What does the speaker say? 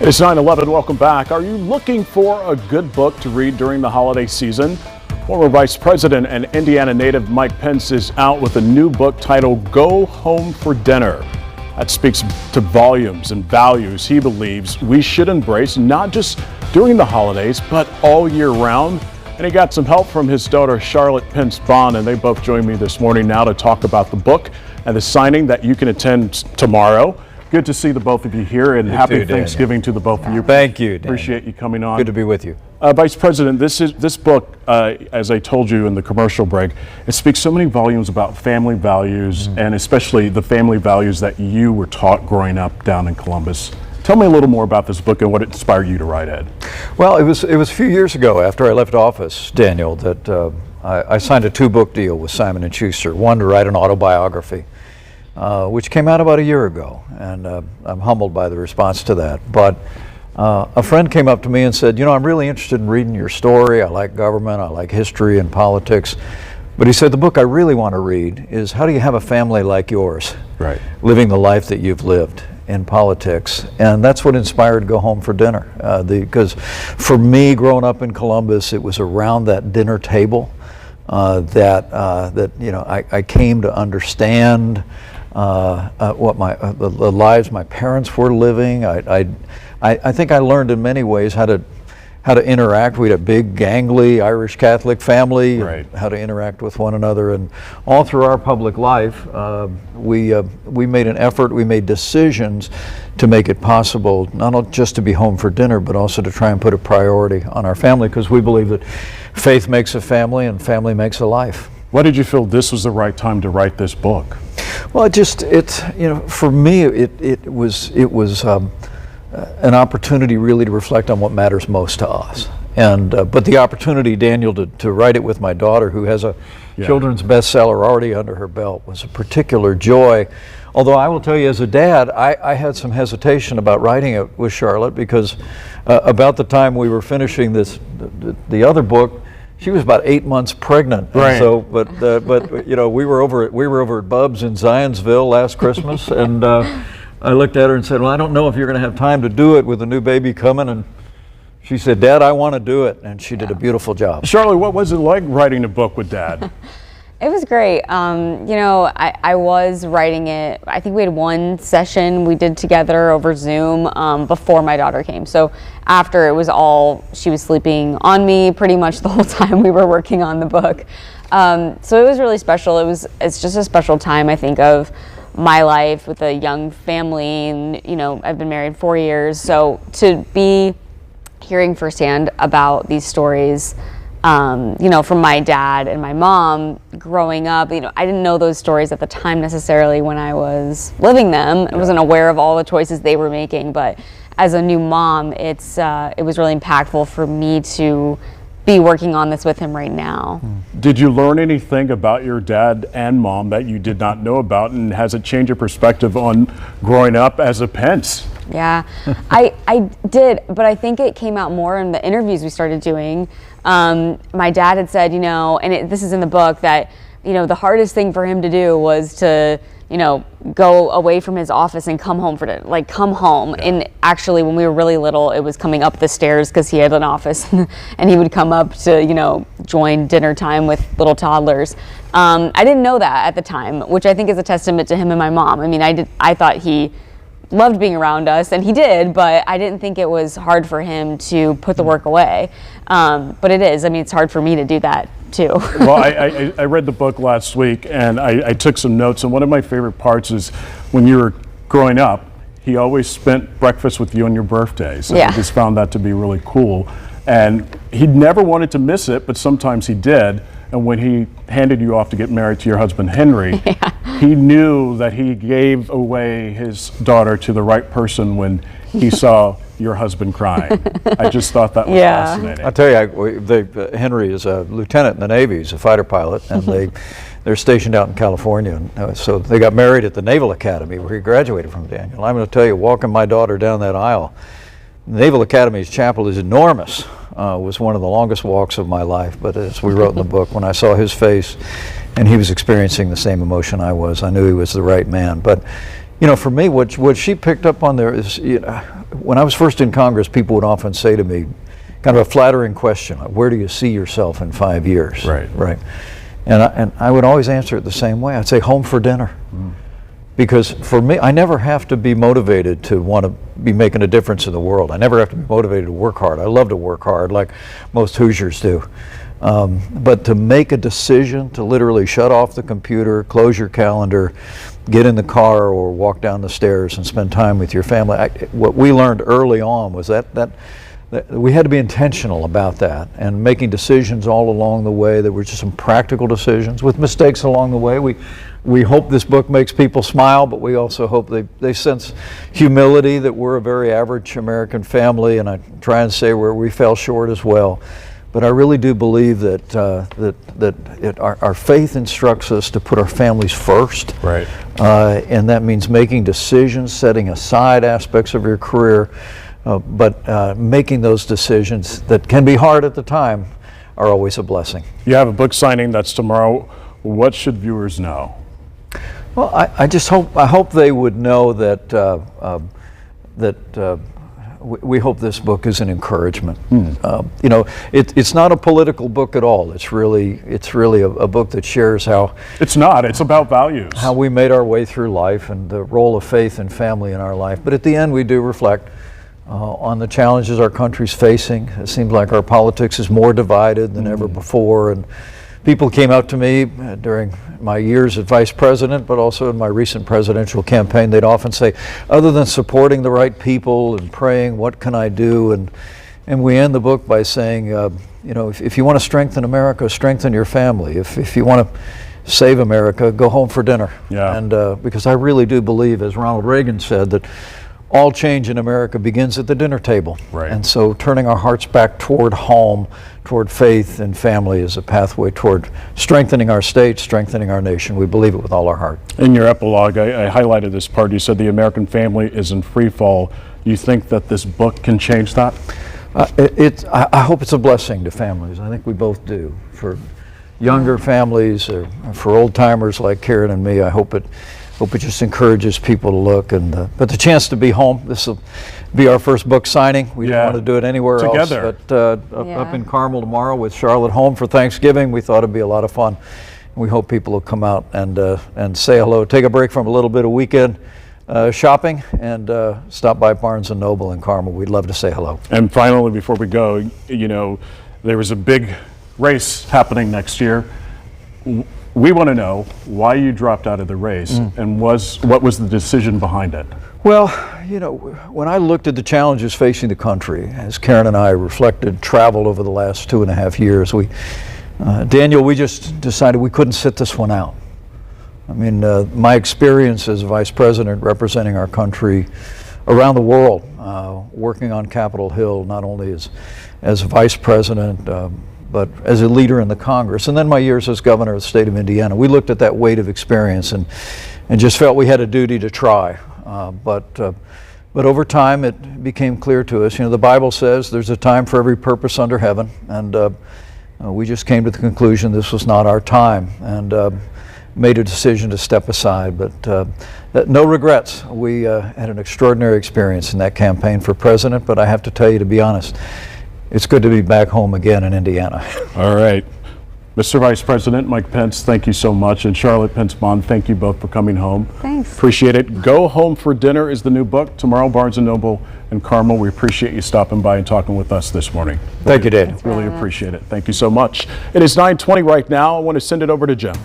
It's 9/11. Welcome back. Are you looking for a good book to read during the holiday season? Former Vice President and Indiana native Mike Pence is out with a new book titled Go Home for Dinner. That speaks to volumes and values he believes we should embrace, not just during the holidays, but all year round. And he got some help from his daughter, Charlotte Pence Bond, and they both joined me this morning now to talk about the book and the signing that you can attend tomorrow. Good to see the both of you here, and happy Thanksgiving to the both of you. Thank you, Daniel. Appreciate you coming on. Good to be with you. Vice President, this book, as I told you in the commercial break, it speaks so many volumes about family values, and especially the family values that you were taught growing up down in Columbus. Tell me a little more about this book and what inspired you to write it. Well, it was a few years ago after I left office, Daniel, that I signed a 2-book deal with Simon & Schuster, one to write an autobiography, which came out about a year ago, and I'm humbled by the response to that. But a friend came up to me and said, you know, I'm really interested in reading your story. I like government, I like history and politics. But he said, the book I really want to read is How Do You Have a Family Like Yours? Right. Living the life that you've lived in politics. And that's what inspired Go Home for Dinner. Because for me, growing up in Columbus, it was around that dinner table that you know, I came to understand what the lives my parents were living. I think I learned in many ways how to interact. We had a big, gangly Irish Catholic family, right. How to interact with one another, and all through our public life, we made an effort. We made decisions to make it possible not just to be home for dinner, but also to try and put a priority on our family, because we believe that faith makes a family and family makes a life. Why did you feel this was the right time to write this book? Well, you know, for me, it was an opportunity really to reflect on what matters most to us. And but the opportunity, Daniel, to write it with my daughter, who has a children's bestseller already under her belt, was a particular joy. Although I will tell you, as a dad, I had some hesitation about writing it with Charlotte, because about the time we were finishing the other book, she was about 8 months pregnant. Right. And so, but you know, we were over at Bub's in Zionsville last Christmas, and I looked at her and said, well, I don't know if you're going to have time to do it with a new baby coming. And she said, Dad, I want to do it. And she did a beautiful job. Charlotte, what was it like writing a book with Dad? It was great. You know, I was writing it, I think we had one session we did together over Zoom before my daughter came. So after, it was she was sleeping on me pretty much the whole time we were working on the book. So it was really special. It's just a special time, I think, of my life with a young family, and you know, I've been married 4 years, so to be hearing firsthand about these stories, you know, from my dad and my mom growing up, you know, I didn't know those stories at the time necessarily when I was living them. I wasn't aware of all the choices they were making, but as a new mom, it was really impactful for me to be working on this with him right now. Did you learn anything about your dad and mom that you did not know about, and has it changed your perspective on growing up as a Pence? Yeah, I did, but I think it came out more in the interviews we started doing. My dad had said, you know, and this is in the book, that, you know, the hardest thing for him to do was to, you know, go away from his office and come home come home. Yeah. And actually, when we were really little, it was coming up the stairs because he had an office, and he would come up to, you know, join dinner time with little toddlers. I didn't know that at the time, which I think is a testament to him and my mom. I mean, I thought he loved being around us, and he did, but I didn't think it was hard for him to put the work away. But it is. I mean, it's hard for me to do that too. Well, I read the book last week, and I took some notes, and one of my favorite parts is when you were growing up, he always spent breakfast with you on your birthdays. Yeah. I just found that to be really cool. And he never wanted to miss it, but sometimes he did. And when he handed you off to get married to your husband, Henry, he knew that he gave away his daughter to the right person when he saw your husband crying. I just thought that was fascinating. I'll tell you, Henry is a lieutenant in the Navy. He's a fighter pilot, and they're stationed out in California. And, so they got married at the Naval Academy, where he graduated from, Daniel. I'm going to tell you, walking my daughter down that aisle, Naval Academy's chapel is enormous. Was one of the longest walks of my life, but as we wrote in the book, when I saw his face and he was experiencing the same emotion I was, I knew he was the right man. But you know, for me, what she picked up on there is, you know, when I was first in Congress, people would often say to me, kind of a flattering question, like, where do you see yourself in 5 years? Right. And I would always answer it the same way. I'd say home for dinner. Because for me, I never have to be motivated to want to be making a difference in the world. I never have to be motivated to work hard. I love to work hard like most Hoosiers do. But to make a decision to literally shut off the computer, close your calendar, get in the car or walk down the stairs and spend time with your family. What we learned early on was that we had to be intentional about that and making decisions all along the way. There were just some practical decisions with mistakes along the way. We hope this book makes people smile, but we also hope they sense humility, that we're a very average American family, and I try and say where we fell short as well. But I really do believe that our faith instructs us to put our families first. Right. And that means making decisions, setting aside aspects of your career, but making those decisions that can be hard at the time are always a blessing. You have a book signing that's tomorrow. What should viewers know? Well, I hope they would know that we hope this book is an encouragement. You know, it's not a political book at all. It's really a book that shares how It's not. It's about values. how we made our way through life and the role of faith and family in our life. But at the end, we do reflect on the challenges our country's facing. It seems like our politics is more divided than ever before, and people came up to me during my years as vice president, but also in my recent presidential campaign. They'd often say, other than supporting the right people and praying, what can I do? And we end the book by saying, you know, if you want to strengthen America, strengthen your family. If you want to save America, go home for dinner. Yeah. And because I really do believe, as Ronald Reagan said, that all change in America begins at the dinner table. Right. And so turning our hearts back toward home, toward faith and family is a pathway toward strengthening our state, strengthening our nation. We believe it with all our heart. In your epilogue, I highlighted this part. You said the American family is in free fall. Do you think that this book can change that? I hope it's a blessing to families. I think we both do. For younger families, or for old timers like Karen and me, I hope it just encourages people to look. But the chance to be home, this will be our first book signing. We don't want to do it anywhere Together. else. But up in Carmel tomorrow with Charlotte home for Thanksgiving, we thought it'd be a lot of fun. We hope people will come out and say hello, take a break from a little bit of weekend shopping, and stop by Barnes & Noble in Carmel. We'd love to say hello. And finally, before we go, you know, there was a big race happening next year. We want to know why you dropped out of the race and what was the decision behind it? Well, you know, when I looked at the challenges facing the country, as Karen and I reflected, traveled over the last 2.5 years, Daniel, we just decided we couldn't sit this one out. I mean, my experience as vice president representing our country around the world, working on Capitol Hill, not only as vice president, but as a leader in the Congress, and then my years as governor of the state of Indiana, we looked at that weight of experience and just felt we had a duty to try. But over time, it became clear to us, you know, the Bible says there's a time for every purpose under heaven, and we just came to the conclusion this was not our time, and made a decision to step aside. But no regrets. We had an extraordinary experience in that campaign for president, but I have to tell you, to be honest, it's good to be back home again in Indiana. All right. Mr. Vice President Mike Pence, thank you so much. And Charlotte Pence Bond, thank you both for coming home. Thanks. Appreciate it. Go Home for Dinner is the new book. Tomorrow, Barnes & Noble and Carmel. We appreciate you stopping by and talking with us this morning. Thank you, Daniel. Really appreciate it. Thank you so much. It is 9:20 right now. I want to send it over to Jim.